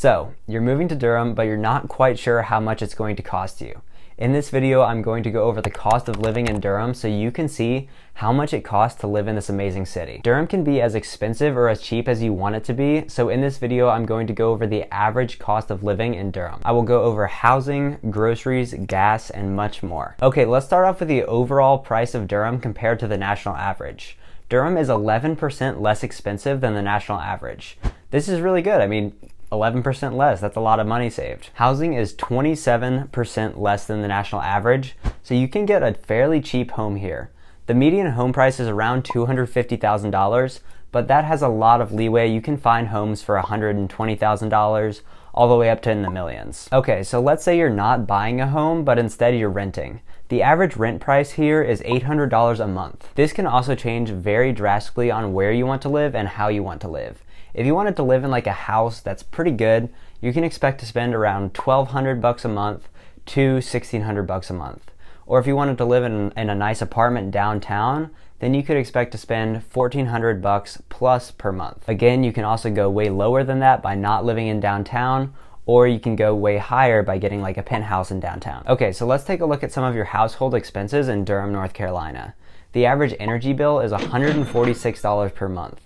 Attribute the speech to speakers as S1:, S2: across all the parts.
S1: So, you're moving to Durham, but you're not quite sure how much it's going to cost you. In this video, I'm going to go over the cost of living in Durham so you can see how much it costs to live in this amazing city. Durham can be as expensive or as cheap as you want it to be, so in this video, I'm going to go over the average cost of living in Durham. I will go over housing, groceries, gas, and much more. Okay, let's start off with the overall price of Durham compared to the national average. Durham is 11% less expensive than the national average. This is really good. I mean, 11% less, that's a lot of money saved. Housing is 27% less than the national average, so you can get a fairly cheap home here. The median home price is around $250,000, but that has a lot of leeway. You can find homes for $120,000 all the way up to in the millions. Okay, so let's say you're not buying a home, but instead you're renting. The average rent price here is $800 a month. This can also change very drastically on where you want to live and how you want to live. If you wanted to live in like a house that's pretty good, you can expect to spend around $1,200 a month to $1,600 a month. Or if you wanted to live in a nice apartment downtown, then you could expect to spend $1,400 plus per month. Again, you can also go way lower than that by not living in downtown, or you can go way higher by getting like a penthouse in downtown. Okay, so let's take a look at some of your household expenses in Durham, North Carolina. The average energy bill is $146 per month.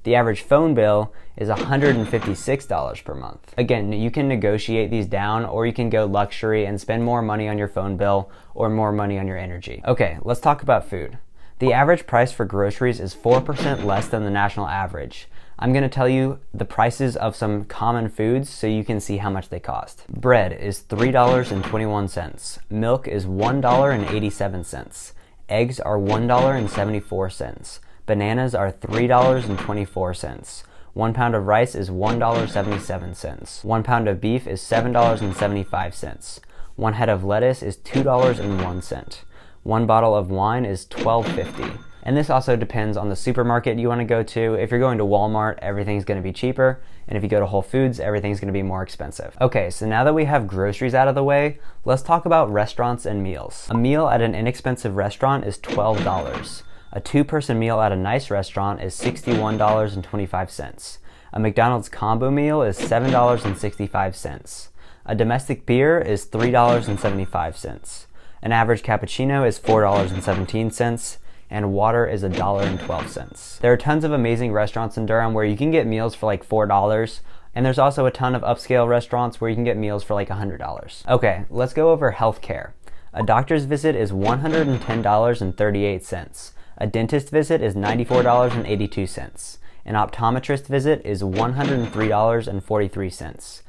S1: The average phone bill is $156 per month. Again, you can negotiate these down, or you can go luxury and spend more money on your phone bill or more money on your energy. Okay, let's talk about food. The average price for groceries is 4% less than the national average. I'm going to tell you the prices of some common foods so you can see how much they cost. Bread is $3.21. Milk is $1.87. Eggs are $1.74. Bananas are $3.24. 1 pound of rice is $1.77. 1 pound of beef is $7.75. 1 head of lettuce is $2.01. 1 bottle of wine is $12.50. And this also depends on the supermarket you want to go to. If you're going to Walmart, everything's going to be cheaper. And if you go to Whole Foods, everything's going to be more expensive. Okay, so now that we have groceries out of the way, let's talk about restaurants and meals. A meal at an inexpensive restaurant is $12. A 2-person meal at a nice restaurant is $61.25. A McDonald's combo meal is $7.65. A domestic beer is $3.75. An average cappuccino is $4.17. And water is $1.12. There are tons of amazing restaurants in Durham where you can get meals for like $4, and there's also a ton of upscale restaurants where you can get meals for like $100. Okay, let's go over healthcare. A doctor's visit is $110.38. A dentist visit is $94.82. An optometrist visit is $103.43.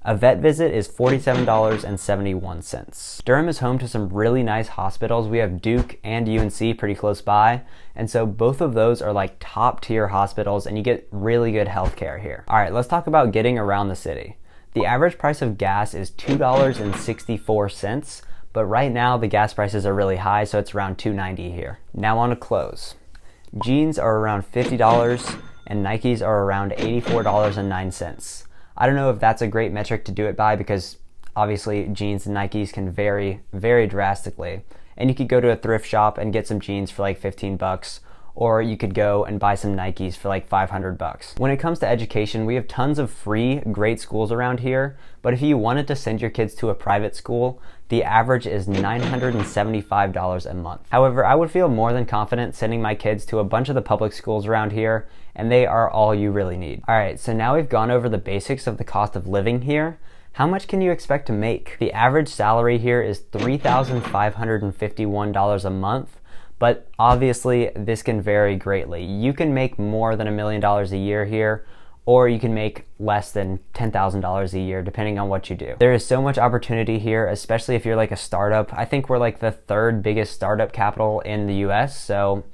S1: A vet visit is $47.71. Durham is home to some really nice hospitals. We have Duke and UNC pretty close by, and so both of those are like top tier hospitals, and you get really good healthcare here. All right, let's talk about getting around the city. The average price of gas is $2.64, but right now the gas prices are really high, so it's around $2.90 here. Now on to clothes. Jeans are around $50, and Nikes are around $84.09. I don't know if that's a great metric to do it by because obviously jeans and Nikes can vary very drastically. And you could go to a thrift shop and get some jeans for like $15, or you could go and buy some Nikes for like $500. When it comes to education, we have tons of free, great schools around here, but if you wanted to send your kids to a private school, the average is $975 a month. However, I would feel more than confident sending my kids to a bunch of the public schools around here, and they are all you really need. All right, so now we've gone over the basics of the cost of living here. How much can you expect to make? The average salary here is $3,551 a month, but obviously this can vary greatly. You can make more than $1 million a year here, or you can make less than $10,000 a year, depending on what you do. There is so much opportunity here, especially if you're like a startup. I think we're like the 3rd biggest startup capital in the US, so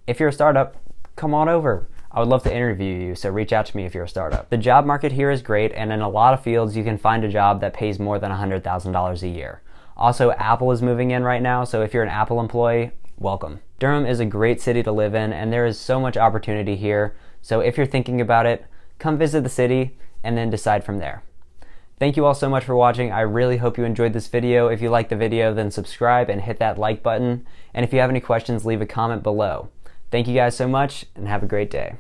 S1: if you're a startup, come on over. I would love to interview you, so reach out to me if you're a startup. The job market here is great, and in a lot of fields, you can find a job that pays more than $100,000 a year. Also, Apple is moving in right now, so if you're an Apple employee, welcome. Durham is a great city to live in, and there is so much opportunity here, so if you're thinking about it, come visit the city and then decide from there. Thank you all so much for watching. I really hope you enjoyed this video. If you liked the video, then subscribe and hit that like button. And if you have any questions, leave a comment below. Thank you guys so much, and have a great day.